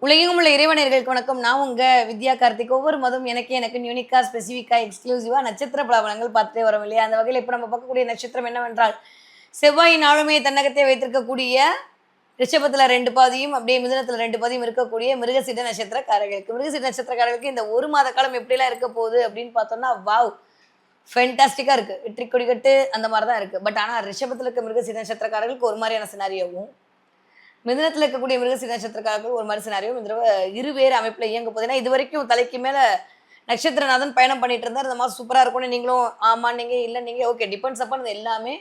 உலகெங்கும் உள்ள இறைவனர்களுக்கு வணக்கம். நான் உங்க வித்யா கார்த்திக். ஒவ்வொரு மாதமும் எனக்குன்னு யூனிக்கா, ஸ்பெசிஃபிக்கா, எக்ஸ்க்ளூசிவா நட்சத்திர பலாபலன்கள் பார்த்துட்டே வரோம் இல்லையா? அந்த வகையில இப்ப நம்ம பார்க்கக்கூடிய நட்சத்திரம் என்னவென்றால், செவ்வாயின் ஆளுமையை தன்னகத்தே வைத்திருக்கக்கூடிய ரிஷபத்துல 2 பாதியும், அப்படியே மிதுனத்துல 2 பாதியும் இருக்கக்கூடிய மிருகசீட நட்சத்திரக்காரர்களுக்கு. மிருகசீட நட்சத்திரக்காரர்களுக்கு இந்த 1 மாத காலம் எப்படிலாம் இருக்க போகுது அப்படின்னு பார்த்தோம்னா, வாவ்! ஃபேன்டாஸ்டிக்கா இருக்கு. வெற்றி கொடிகட்டு அந்த மாரி தான் இருக்கு. பட் ஆனா ரிஷபத்துல இருக்க மிருகசீட நட்சத்திரக்காரர்களுக்கு ஒரு மாரியான சினாரியோவும், மிதுனத்துல இருக்கக்கூடிய மிருகசீட நட்சத்திரக்காரர்கள் ஒரு மாரி சினாரியோ இந்த தடவ இருவேறு அமைப்புல இயங்க போகுது. ஏன்னா இதுவரைக்கும் தலைக்கு மேல நட்சத்திரநாதன் பயணம் பண்ணிட்டு இருந்தார். இந்த மாசம் சூப்பரா இருக்கும்னு நீங்களும் ஆமான்னீங்க, இல்லன்னீங்க. ஓகே டிபெண்ட்ஸ் அப்பான் இது எல்லாமே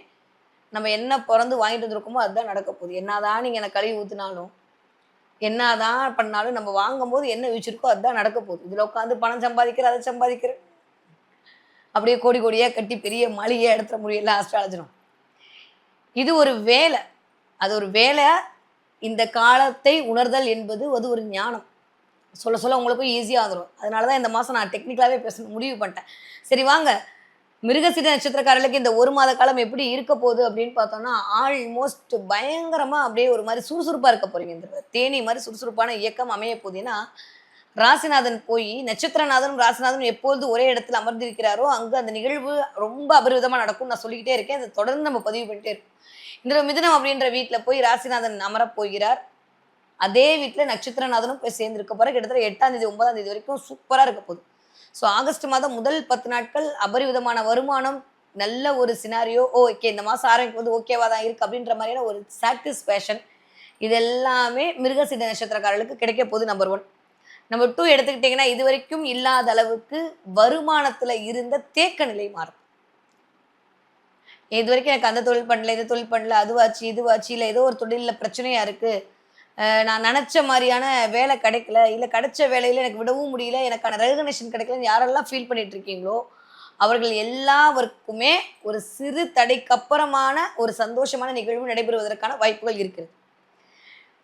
நம்ம என்ன பொறந்து வாங்கிட்டு வந்திருக்கோமோ அதுதான் நடக்க போகுது. என்னதான் நீங்க எனக்கு கழுவி ஊத்துனாலும், என்னதான் பண்ணாலும் நம்ம வாங்கும்போது என்ன வச்சிருக்கோ அதுதான் நடக்க போகுது. இதுல உட்காந்து பணம் சம்பாதிக்கிறேன், அதை சம்பாதிக்கிறேன். அப்படியே கோடி கோடியா கட்டி பெரிய மாளிகையா எடுத்துற முடியல ஆஸ்ட்ராலஜரும். இது ஒரு வேலை. அது ஒரு வேலை. இந்த காலத்தை உணர்தல் என்பது அது ஒரு ஞானம். சொல்ல சொல்ல உங்களுக்கும் ஈஸியா வந்துரும். அதனால தான் இந்த மாசம் நான் டெக்னிக்கலாவே பேசணும்னு முடிவு பண்ணிட்டேன். சரி வாங்க, மிருகசீட நட்சத்திரக்காரர்களுக்கு இந்த 1 மாத காலம் எப்படி இருக்க போகுது அப்படின்னு பார்த்தோம்னா, ஆல்மோஸ்ட் பயங்கரமா அப்படியே ஒரு மாரி சுறுசுறுப்பா இருக்க போறீங்க இந்த தடவ. தேனீ மாரி சுறுசுறுப்பான இயக்கம் அமைய போகுது. ஏன்னா, ராசிநாதன் போய் நட்சத்திரநாதனும், ராசிநாதனும் எப்பொழுது ஒரே இடத்துல அமர்ந்திருக்கிறாரோ, அங்கு அந்த நிகழ்வு ரொம்ப அபரிவிதமா நடக்கும்னு நான் சொல்லிக்கிட்டே இருக்கேன். அத தொடர்ந்து நம்ம பதிவு பண்ணிட்டே இருக்கோம். இந்த தடவ மிதுனம் அப்படின்ற வீட்ல போய் ராசிநாதன் அமரப் போகிறார். அதே வீட்ல நட்சத்திரநாதனும் போய் சேர்ந்திருக்க போறார். கிட்டத்தட்ட 8ஆம் தேதி, 9ஆம் தேதி வரைக்கும் சூப்பரா இருக்க போகுது. ஸோ ஆகஸ்ட் மாதம் முதல் 10 நாட்கள் அபரிவிதமான வருமானம், நல்ல ஒரு சினாரியோ, ஓகே இந்த மாசம் ஆரம்பிக்கும்போது ஓகேவா தான் இருக்கு அப்படின்ற மாதிரியான ஒரு சாட்டிஸ்ஃபேக்ஷன் இது எல்லாமே மிருகசீட நட்சத்திரக்காரர்களுக்கு கிடைக்க போகுது நம்பர் 1. நம்பர் 2 எடுத்துக்கிட்டீங்கன்னா, இதுவரைக்கும் இல்லாத அளவுக்கு வருமானத்துல இருந்த தேக்க நிலை மாறும். இதுவரைக்கும் எனக்கு அந்த தொழில் பண்ணல, இந்த தொழில் பண்ணல, அதுவாச்சு, இதுவாச்சு, இல்ல ஏதோ ஒரு தொழில்ல பிரச்சனையா இருக்கு. நான் நெனச்ச மாரியான வேலை கிடைக்கல, இல்ல கிடைச்ச வேலையில எனக்கு விடவும் முடியல, எனக்கான ரெகக்னிஷன் கிடைக்கலன்னு யாரெல்லாம் ஃபீல் பண்ணிட்டு இருக்கீங்களோ, அவர்கள் எல்லாவருக்குமே ஒரு சிறு தடைக்கு அப்புறமான ஒரு சந்தோஷமான நிகழ்வு நடைபெறுவதற்கான வாய்ப்புகள் இருக்கிறது.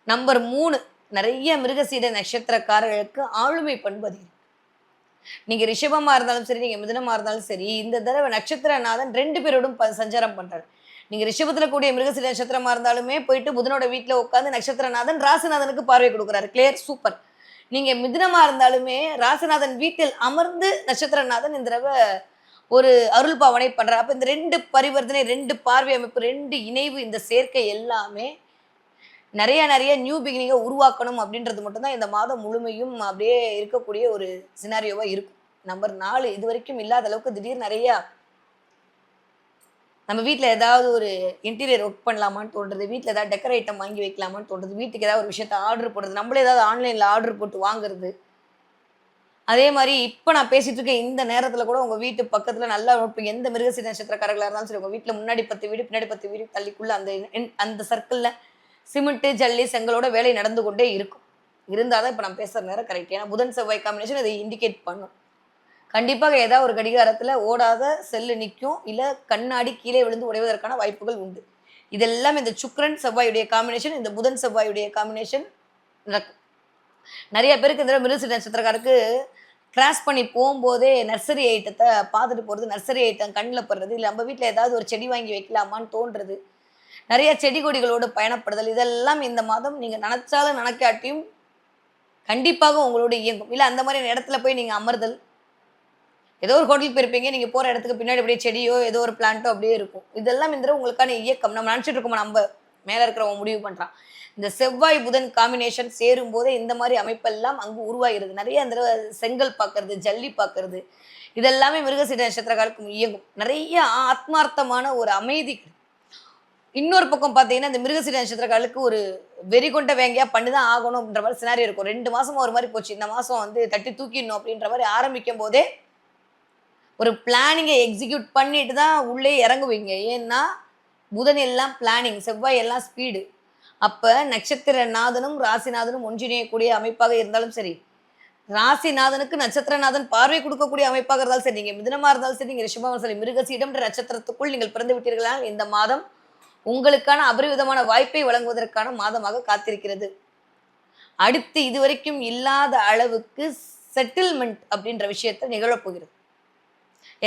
நம்பர் 3 நெறைய மிருகசீட நட்சத்திரக்காரர்களுக்கு ஆளுமை பண்பு அதிகம். நீங்க ரிஷபமா இருந்தாலும் சரி, நீங்க மிதுனமா இருந்தாலும் சரி, இந்த தடவ நட்சத்திரநாதன் 2 பேரோடும் சஞ்சாரம் பண்றாரு. நீங்க ரிஷபத்துல கூடிய மிருகசீட நட்சத்திரமா இருந்தாலுமே போயிட்டு புதனோட வீட்ல உட்கார்ந்து நட்சத்திரநாதன் ராசிநாதனுக்கு பார்வை குடுக்குறாரு. Clear super. நீங்க மிதுனமா இருந்தாலுமே ராசிநாதன் வீட்டில் அமர்ந்து நட்சத்திரநாதன் இந்த தடவ ஒரு அருள் பாவனை பண்றார். அப்ப இந்த 2 பரிவர்த்தனை, 2 பார்வை அமைப்பு, 2 இணைவு இந்த சேர்க்கை எல்லாமே நெறைய நியூ பிகினிங்க உருவாக்கணும் அப்படின்றது மட்டும் தான் இந்த மாதம் முழுமையும் அப்படியே இருக்கக்கூடிய ஒரு சினாரியோவா இருக்கும். நம்பர் 4 இதுவரைக்கும் இல்லாத அளவுக்கு திடீர்னு நெறையா நம்ம வீட்ல ஏதாவது ஒரு இன்டீரியர் ஒர்க் பண்ணலாமான்னு தோன்றுது. வீட்ல ஏதாவது டெக்கர் ஐட்டம் வாங்கி வைக்கலாமான்னு தோன்றுது. வீட்டுக்கு ஏதாவது ஒரு விஷயத்த ஆர்டர் போடுறது. நம்மளே ஏதாவது ஆன்லைன்ல ஆர்டர் போட்டு வாங்குறது. அதே மாரி இப்ப நான் பேசிட்டு இருக்க இந்த நேரத்துல கூட உங்க வீட்டு பக்கத்துல நல்லா இப்ப எந்த மிருகசீட நட்சத்திரக்காரர்களா இருந்தாலும் சரி, உங்க வீட்ல முன்னாடி 10 வீடு, பின்னாடி 10 வீடு தள்ளிக்குள்ள அந்த சர்க்கிள்ல சிமெண்ட், ஜல்லி, செங்கலோட வேலை நடந்து கொண்டே இருக்கும். இருந்தா தான் இப்ப நான் பேசுற நேரம் கரெக்ட். ஏன்னா புதன், செவ்வாய் காம்பினேஷன் இதை இண்டிகேட் பண்ணும். கண்டிப்பாக ஏதாவது ஒரு கடிகாரத்துல ஓடாத செல்லு நிக்கும். இல்ல கண்ணாடி கீழே விழுந்து உடைவதற்கான வாய்ப்புகள் உண்டு. இதெல்லாம் இந்த சுக்கிரன், செவ்வாயுடைய காம்பினேஷன், இந்த புதன், செவ்வாயுடைய காம்பினேஷன் நடக்கும். நெறைய பேருக்கு இந்த மிருகசீட நட்சத்திரக்காரருக்கு கிராஸ் பண்ணி போம்போதே நர்சரி ஐட்டத்த பார்த்துட்டு போறது, நர்சரி ஐட்டம் கண்ல படுறது, இல்ல நம்ம வீட்ல ஏதாவது ஒரு செடி வாங்கி வைக்கலாமான்னு தோன்றது. நெறைய செடி கொடிகளோடு பயணப்படுதல். இதெல்லாம் இந்த மாதம் நீங்க நெனச்சாலும் நெனைக்காட்டியும் கண்டிப்பாக உங்களோடு இயங்கும். இல்ல அந்த மாரியான இடத்துல போய் நீங்க அமர்தல். ஏதோ ஒரு ஹோட்டலுக்கு போயிருப்பீங்க. நீங்க போற இடத்துக்கு பின்னாடி அப்படியே செடியோ, ஏதோ ஒரு பிளான்ட்டோ அப்படியே இருக்கும். இதெல்லாம் இந்த உங்களுக்கான இயக்கம். நம்ம நெனச்சுட்டு இருக்கோமா மேல இருக்கிறவன் முடிவு பண்றான். இந்த செவ்வாய், புதன் காம்பினேஷன் சேரும்போதே இந்த மாரி அமைப்பெல்லாம் அங்கு உருவாகிறது. நெறைய அந்த செங்கல் பார்க்கறது, ஜல்லி பார்க்கறது. இதெல்லாமே மிருகசீட நட்சத்திரக்காரருக்கு இயங்கும். நெறைய ஆத்மார்த்தமான ஒரு அமைதி. இன்னொரு பக்கம் பார்த்தீங்கன்னா, இந்த மிருகசீட நட்சத்திரக்காரர்களுக்கு ஒரு வெறி கொண்ட வேங்கையா பண்ணி தான் ஆகணும் அப்படின்ற மாரி சினாரியோ இருக்கும். 2 மாசமா ஒரு மாரி போச்சு. இந்த மாசம் வந்து தட்டி தூக்கிடணும் அப்படின்ற மாரி ஆரம்பிக்கும்போதே ஒரு பிளானிங்க எக்ஸிக்யூட் பண்ணிட்டு தான் உள்ளே இறங்குவீங்க. ஏன்னா, புதன் எல்லாம் பிளானிங், செவ்வாய் எல்லாம் ஸ்பீடு. அப்ப நட்சத்திரநாதனும், ராசிநாதனும் ஒன்றிணையக்கூடிய அமைப்பாக இருந்தாலும் சரி, ராசிநாதனுக்கு நட்சத்திரநாதன் பார்வை கொடுக்கக்கூடிய அமைப்பாக இருந்தாலும் சரி, நீங்க மிதுனமா இருந்தாலும் சரி, நீங்க ரிஷபமா இருந்தாலும் சரி, மிருகசீடம்ன்ற நட்சத்திரத்துக்குள் நீங்கள் பிறந்து விட்டீர்களானால், இந்த மாதம் உங்களுக்கான அபரிவிதமான வாய்ப்பை வழங்குவதற்கான மாதமாக காத்திருக்கிறது. அடுத்து இதுவரைக்கும் இல்லாத அளவுக்கு செட்டில்மென்ட் அப்படின்ற விஷயத்த நிகழப் போகிறது.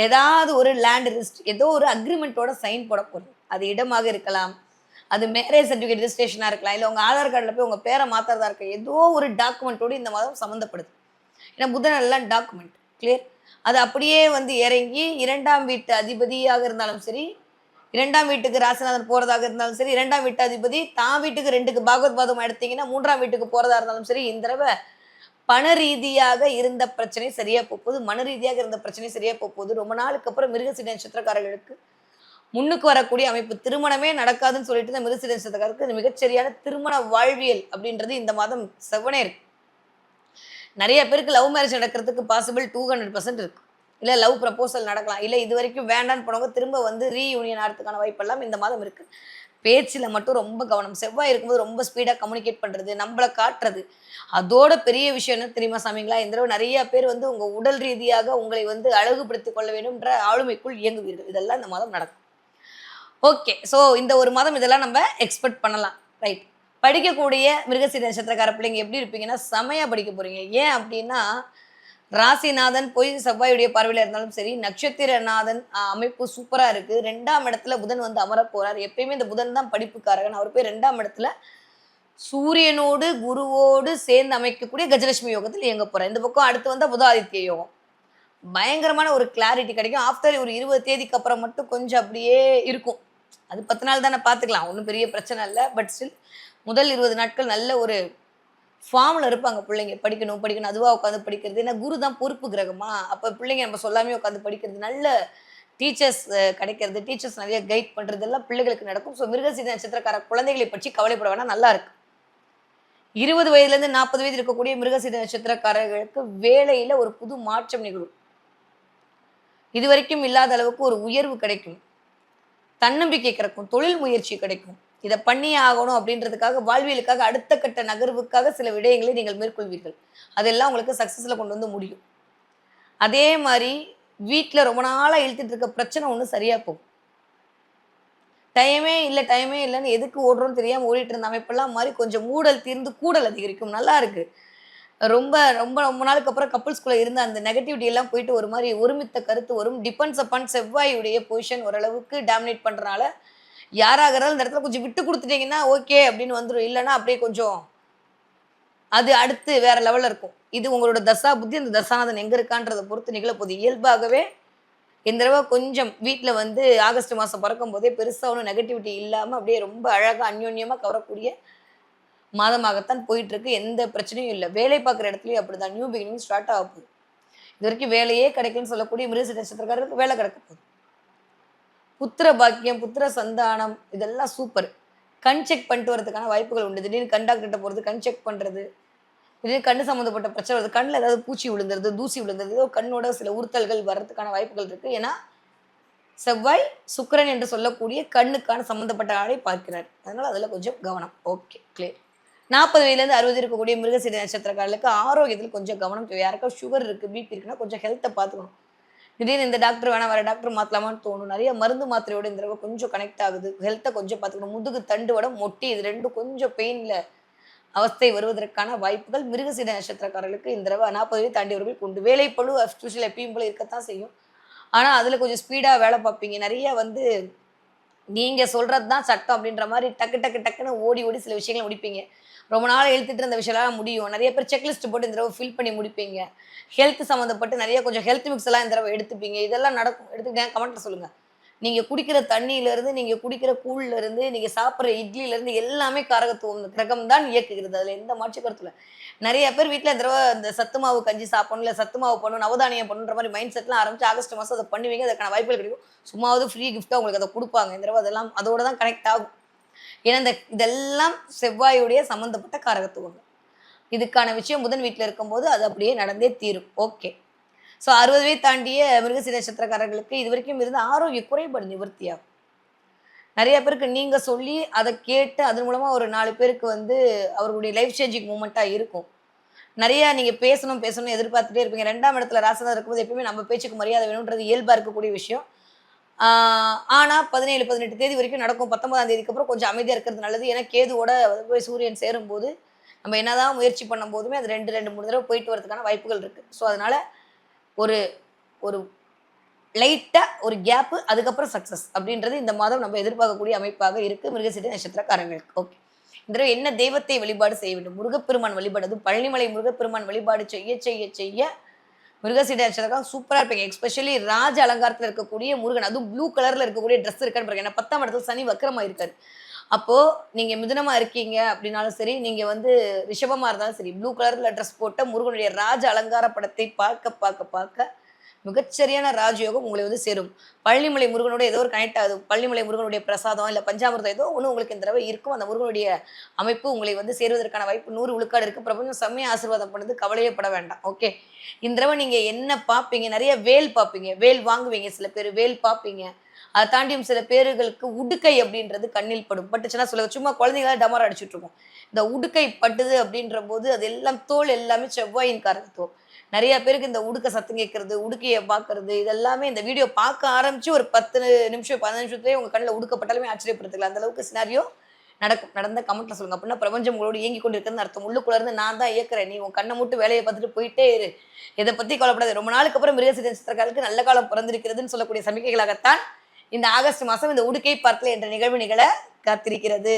ஏதாவது ஒரு லேண்ட் ரிஸ்ட் ஏதோ ஒரு அக்ரிமெண்ட்டோட சைன் போட போறோம். அது இடமாக இருக்கலாம். அது மேரேஜ் சர்டிஃபிகேட் ரிஜிஸ்ட்ரேஷனாக இருக்கலாம், இல்லை உங்கள் ஆதார் கார்டில் போய் உங்கள் பேரை மாற்றுறதா இருக்க, ஏதோ ஒரு டாக்குமெண்ட்டோடு இந்த மாதம் சம்மந்தப்படுது. ஏன்னா புதன் எல்லாம் டாக்குமெண்ட் கிளியர். அது அப்படியே வந்து இறங்கி 2ஆம் வீட்டு அதிபதியாக இருந்தாலும் சரி, 2ஆம் வீட்டுக்கு ராசிநாதன் போகிறதாக இருந்தாலும் சரி, 2ஆம் வீட்டு அதிபதி தான் வீட்டுக்கு 2க்கு பாகவத் பாதம் எடுத்தீங்கன்னா 3ஆம் வீட்டுக்கு போகிறதா இருந்தாலும் சரி, இந்த தடவை பண ரீதியாக இருந்த பிரச்சனை சரியா போகுது, மன ரீதியாக இருந்த பிரச்சனை சரியா போகுது. ரொம்ப நாளுக்கு அப்புறம் மிருகசீட நட்சத்திரக்காரர்களுக்கு முன்னுக்கு வரக்கூடிய அமைப்பு, திருமணமே நடக்காதுன்னு சொல்லிட்டு இந்த மிருகசீட நட்சத்திரக்காரருக்கு மிகச்சரியான திருமண வாழ்வியல் அப்படின்றது இந்த மாதம் செவ்வனே இருக்கு. நிறைய பேருக்கு லவ் மேரேஜ் நடக்கிறதுக்கு பாசிபிள் 200% இருக்கு. இல்லை லவ் ப்ரப்போசல் நடக்கலாம், இல்லை இது வரைக்கும் வேண்டான்னு போனவங்க திரும்ப வந்து ரீயூனியன் ஆகிறதுக்கான வாய்ப்பெல்லாம் இந்த மாதம் இருக்கு. பேச்சில் மட்டும் ரொம்ப கவனம். செவ்வாய் இருக்கும்போது ரொம்ப ஸ்பீடாக கம்யூனிகேட் பண்ணுறது, நம்மளை காட்டுறது. அதோட பெரிய விஷயம் என்ன தெரியுமா சாமிங்களா, இந்த தடவை நிறைய பேர் வந்து உங்கள் உடல் ரீதியாக உங்களை வந்து அழகுபடுத்திக் கொள்ள வேண்டும்ன்ற ஆளுமைக்குள் இயங்குவீர்கள். இதெல்லாம் இந்த மாதம் நடக்கும். ஓகே, ஸோ இந்த ஒரு மாதம் இதெல்லாம் நம்ம எக்ஸ்பெக்ட் பண்ணலாம். ரைட். படிக்கக்கூடிய மிருகசீட நட்சத்திரக்கார பிள்ளைங்க எப்படி இருப்பீங்கன்னா, செமையா படிக்க போறீங்க. ஏன் அப்படின்னா, ராசிநாதன் போய் செவ்வாயுடைய பார்வையில் இருந்தாலும் சரி, நட்சத்திரநாதன் அமைப்பு சூப்பரா இருக்கு. 2ஆம் இடத்துல புதன் வந்து அமர போறார். எப்பயுமே இந்த புதன் தான் படிப்புக்காரகன். அவர் போய் 2ஆம் இடத்துல சூரியனோடு குருவோடு சேர்ந்து அமைக்கக்கூடிய கஜலட்சுமி யோகத்தில் இயங்க போறார். இந்த பக்கம் அடுத்து வந்தா புதாதித்ய யோகம். பயங்கரமான ஒரு கிளாரிட்டி கிடைக்கும். ஆஃப்டர் ஒரு 20 தேதிக்கு அப்புறம் மட்டும் கொஞ்சம் அப்படியே இருக்கும். அது 10 நாள் தானே, பார்த்துக்கலாம், ஒன்றும் பெரிய பிரச்சனை இல்லை. பட் ஸ்டில் முதல் 20 நாட்கள் நல்ல ஒரு ஃபார்மில் இருப்பாங்க பிள்ளைங்க. படிக்கணும் படிக்கணும் அதுவாக உட்காந்து படிக்கிறது. ஏன்னா குரு தான் பொறுப்பு கிரகமா, அப்போ பிள்ளைங்க நம்ம சொல்லாமே உட்காந்து படிக்கிறது, நல்ல டீச்சர்ஸ் கிடைக்கிறது, டீச்சர்ஸ் நிறைய கைட் பண்ணுறது எல்லாம் பிள்ளைகளுக்கு நடக்கும். ஸோ மிருகசீட நட்சத்திரக்கார குழந்தைகளை பற்றி கவலைப்பட வேணாம், நல்லா இருக்கு. 20 வயதுலேருந்து 40 வயது இருக்கக்கூடிய மிருகசீட நட்சத்திரக்காரர்களுக்கு வேலையில் ஒரு புது மாற்றம் நிகழும். இதுவரைக்கும் இல்லாத அளவுக்கு ஒரு உயர்வு கிடைக்கும், தன்னம்பிக்கை கிடைக்கும், தொழில் முயற்சி கிடைக்கும். இதை பண்ணியே ஆகணும் அப்படின்றதுக்காக, வாழ்வியலுக்காக, அடுத்த கட்ட நகர்வுக்காக சில விடயங்களை நீங்கள் மேற்கொள்வீர்கள். அதெல்லாம் உங்களுக்கு சக்ஸஸில் கொண்டு வந்து முடியும். அதே மாதிரி வீட்டில் ரொம்ப நாளாக இழுத்துட்டு இருக்க பிரச்சனை ஒன்று சரியாக போகும். டைமே இல்லைன்னு எதுக்கு ஓடுறோன்னு தெரியாமல் ஓடிட்டு இருந்த அமைப்பெல்லாம் மாதிரி கொஞ்சம் மூடல் தீர்ந்து கூடல் அதிகரிக்கும். நல்லா இருக்கு. ரொம்ப ரொம்ப ரொம்ப நாளுக்கு அப்புறம் கப்புள்ஸ்குள்ளே இருந்த அந்த நெகட்டிவிட்டி எல்லாம் போயிட்டு ஒரு மாதிரி ஒருமித்த கருத்து வரும். டிபெண்ட்ஸ் அப்பான் செவ்வாயுடைய பொசிஷன் ஓரளவுக்கு டாமினேட் பண்ணுறனால யாராகிறாலும் இந்த இடத்துல கொஞ்சம் விட்டு கொடுத்துட்டீங்கன்னா ஓகே அப்படின்னு வந்துடும். இல்லைன்னா அப்படியே கொஞ்சம் அது அடுத்து வேற லெவலில் இருக்கும். இது உங்களோட தசா புத்தி, அந்த தசாநாதன் எங்கே இருக்கான்றதை பொறுத்து நிகழப்போகுது. இயல்பாகவே இந்த தடவை கொஞ்சம் வீட்டில் வந்து ஆகஸ்ட் மாதம் பிறக்கும் போதே பெருசாக ஒன்றும் நெகட்டிவிட்டி இல்லாமல் அப்படியே ரொம்ப அழகாக அந்யோன்யமாக கவரக்கூடிய மாதமாகத்தான் போயிட்டு இருக்கு. எந்த பிரச்சனையும் இல்லை. வேலை பார்க்குற இடத்துலையும் அப்படிதான் நியூ பிகினிங் ஸ்டார்ட் ஆக போகுது. இது வரைக்கும் வேலையே கிடைக்குன்னு சொல்லக்கூடிய மிருகசீட நட்சத்திரக்காரருக்கு வேலை கிடைக்க போகுது. புத்திர பாக்கியம், புத்திர சந்தானம் இதெல்லாம் சூப்பர். கண் செக் பண்ணிட்டு வரதுக்கான வாய்ப்புகள் உண்டு. திடீர்னு கண் டாக்டர்கிட்ட போகிறது, கண் செக் பண்ணுறது, திடீர்னு கண்ணு சம்மந்தப்பட்ட பிரச்சனை வருது, கண்ணில் ஏதாவது பூச்சி விழுந்துருது, தூசி விழுந்துருது, ஏதோ கண்ணோட சில உறுத்தல்கள் வர்றதுக்கான வாய்ப்புகள் இருக்குது. ஏன்னா செவ்வாய் சுக்கிரன் என்று சொல்லக்கூடிய கண்ணுக்கான சம்மந்தப்பட்ட ஆளை பார்க்கிறார். அதனால் அதில் கொஞ்சம் கவனம். Okay, clear. 40 வயதுலேருந்து 60 இருக்கக்கூடிய மிருகசீட நட்சத்திரக்காரர்களுக்கு ஆரோக்கியத்தில் கொஞ்சம் கவனம் தேவை. யாருக்கா சுகர் இருக்குது, பிபி இருக்குன்னா கொஞ்சம் ஹெல்த்தை பார்த்துக்கணும். திடீர்னு இந்த டாக்டர் வேணாம் வேறு டாக்டர் மாற்றலாமான்னு தோணும். நிறைய மருந்து மாத்திரையோட இந்த தடவை கொஞ்சம் கனெக்ட் ஆகுது. ஹெல்த்தை கொஞ்சம் பார்த்துக்கணும். முதுகு தண்டு வடம் மொட்டி இது ரெண்டும் கொஞ்சம் பெயினில் அவஸ்தை வருவதற்கான வாய்ப்புகள் மிருகசீட நட்சத்திரக்காரர்களுக்கு இந்த தடவை 40 வயது தாண்டியவர்கள் உண்டு. வேலைப்பழு அஃபிஷியல் எப்பயும் போல இருக்கத்தான் செய்யும். ஆனால் அதில் கொஞ்சம் ஸ்பீடாக வேலை பார்ப்பீங்க. நிறைய வந்து நீங்கள் சொல்கிறது தான் சட்டம் அப்படின்ற மாதிரி டக்கு டக்கு டக்குன்னு ஓடி ஓடி சில விஷயங்களை முடிப்பீங்க. ரொம்ப நாள் எழுத்துட்டு இருந்த விஷயம்லாம் முடியும். நிறைய பேர் செக்லிஸ்ட் போட்டு இந்த தடவை ஃபில் பண்ணி முடிப்பீங்க. ஹெல்த் சம்மந்தப்பட்டு நிறைய கொஞ்சம் ஹெல்த் மிக்ஸ் எல்லாம் இந்த தடவை எடுத்துப்பீங்க. இதெல்லாம் நடக்கும். எடுத்துக்கிட்டேன் கமெண்ட்டில் சொல்லுங்கள். நீங்கள் குடிக்கிற தண்ணியிலேருந்து, நீங்கள் குடிக்கிற கூழ்லேருந்து, நீங்கள் சாப்பிட்ற இட்லியிலேருந்து எல்லாமே காரகத்துவம் கிரகம் தான் இயக்குகிறது. அதில் எந்த மாற்று கருத்துல. நிறைய பேர் வீட்டில் இந்த தடவை இந்த சத்து மாவு கஞ்சி சாப்பிடணும், இல்லை சத்து மாவு பண்ணணும், நவதானியம் பண்ணணுன்ற மாதிரி மைண்ட் செட்லாம் ஆரம்பிச்சு ஆகஸ்ட் மாதம் அதை பண்ணுவீங்க. அதுக்கான வாய்ப்புகள் கிடைக்கும். சும்மாவது ஃப்ரீ கிஃப்ட்டாக உங்களுக்கு அதை கொடுப்பாங்க. இந்த தடவை அதெல்லாம் அதோட தான் கனெக்ட் ஆகும். ஏன்னா இதெல்லாம் செவ்வாயுடைய சம்மந்தப்பட்ட காரகத்துவங்கள். இதுக்கான விஷயம் புதன் வீட்டில் இருக்கும்போது அது அப்படியே நடந்தே தீரும். ஓகே. ஸோ 60 வயது தாண்டிய மிருகசீட நட்சத்திரக்காரர்களுக்கு இது வரைக்கும் இருந்த ஆரோக்கிய குறைபாடு நிவர்த்தியாகும். நிறைய பேருக்கு நீங்கள் சொல்லி அதை கேட்டு அதன் மூலமாக ஒரு 4 பேருக்கு வந்து அவர்களுடைய லைஃப் சேஞ்சிங் மூமெண்ட்டாக இருக்கும். நிறையா நீங்கள் பேசணும் எதிர்பார்த்துட்டே இருப்பீங்க. 2ஆம் இடத்துல ராசிநாதன் இருக்கும்போது எப்பயுமே நம்ம பேச்சுக்கு மரியாதை வேணுன்றது இயல்பாக இருக்கக்கூடிய விஷயம். ஆனால் 17, 18 தேதி வரைக்கும் நடக்கும். 19ஆம் தேதிக்கு அப்புறம் கொஞ்சம் அமைதியாக இருக்கிறது நல்லது. ஏன்னா கேதுவோட போய் சூரியன் சேரும்போது நம்ம என்னதான் முயற்சி பண்ணும் போதுமே அது 2, 3 தடவை போயிட்டு வரதுக்கான வாய்ப்புகள் இருக்குது. ஸோ அதனால் ஒரு ஒரு லைட்டா ஒரு கேப், அதுக்கப்புறம் சக்சஸ் அப்படின்றது இந்த மாதம் நம்ம எதிர்பார்க்கக்கூடிய அமைப்பாக இருக்கு மிருகசீரிட நட்சத்திரக்காரங்களுக்கு. ஓகே. இந்த தடவை என்ன தெய்வத்தை வழிபாடு செய்ய வேண்டும்? முருகப்பெருமான் வழிபாடு, அதுவும் பழனிமலை முருகப்பெருமான் வழிபாடு செய்ய செய்ய செய்ய மிருகசீரிட நட்சத்திரக்காரங்க சூப்பரா இருப்பீங்க. எஸ்பெஷலி ராஜ அலங்காரத்துல இருக்கக்கூடிய முருகன், அதுவும் ப்ளூ கலர்ல இருக்கக்கூடிய ட்ரெஸ் இருக்கான்னு பாருங்க. ஏன்னா 10ஆம் இடத்துல சனி வக்ரமா இருக்காரு. அப்போ நீங்க மிதுனமா இருக்கீங்க அப்படின்னாலும் சரி, நீங்க வந்து ரிஷபமா இருந்தாலும் சரி, ப்ளூ கலர்ல ட்ரெஸ் போட்ட முருகனுடைய ராஜ அலங்கார படத்தை பார்க்க பார்க்க பார்க்க மிகச்சரியான ராஜயோகம் உங்களை வந்து சேரும். பழனிமலை முருகனோட ஏதோ ஒரு கனெக்ட் ஆகுது. பழனிமலை முருகனுடைய பிரசாதம், இல்ல பஞ்சாமிர்தம் ஏதோ ஒண்ணு உங்களுக்கு இந்த தடவை இருக்கும். அந்த முருகனுடைய அமைப்பு உங்களை வந்து சேருவதற்கான வாய்ப்பு 100 விழுக்காடு இருக்கு. பிரபஞ்சம் செம்மையா ஆசீர்வாதம் பண்ணுது. கவலையே பட வேண்டாம். ஓகே. இந்த தடவை நீங்க என்ன பார்ப்பீங்க? நெறைய வேல் பார்ப்பீங்க. வேல் வாங்குவீங்க சில பேரு. வேல் பார்ப்பீங்க. அத தாண்டியும் சில பேர்களுக்கு உடுக்கை அப்படின்றது கண்ணில் படும். பட்டுச்சுன்னா சொல்லுங்க. சும்மா குழந்தைங்கள டமாரா அடிச்சுட்டு இருக்கும். இந்த உடுக்கை பட்டுது அப்படின்றபோது, அது எல்லாம் தோல் எல்லாமே செவ்வாயின் காரகத்துவம். நெறைய பேருக்கு இந்த உடுக்க சத்தம் கேட்கறது, உடுக்கைய பார்க்கறது, இதெல்லாமே இந்த வீடியோ பார்க்க ஆரம்பிச்சு ஒரு 10 நிமிஷம், 15 நிமிஷத்துலயே உங்க கண்ணுல உடுக்கப்பட்டாலுமே ஆச்சரியப்படுத்திக்கலாம். அந்த அளவுக்கு சினாரியோ நடக்கும். நடந்தா கமெண்ட்ல சொல்லுங்க. அப்படின்னா பிரபஞ்சம் உங்களோட இயங்கிக் கொண்டிருக்குதுன்னு அர்த்தம். உள்ளுக்குள்ள இருந்து நான் தான் இயக்குறேன். நீ உன் கண்ண மூட்டு வேலைய பார்த்துட்டு போயிட்டே இரு. இத பத்தி கவலைப்படாத. ரொம்ப நாளுக்கு அப்புறம் மிருகசீரிட நட்சத்திரக்காரருக்கு நல்ல காலம் பிறந்திருக்கிறதுன்னு சொல்லக்கூடிய சமிக்கைகளாகத்தான் இந்த ஆகஸ்ட் மாசம் இந்த உடுக்கை பார்த்தல் என்ற நிகழ்வு நிகழ காத்திருக்கிறது.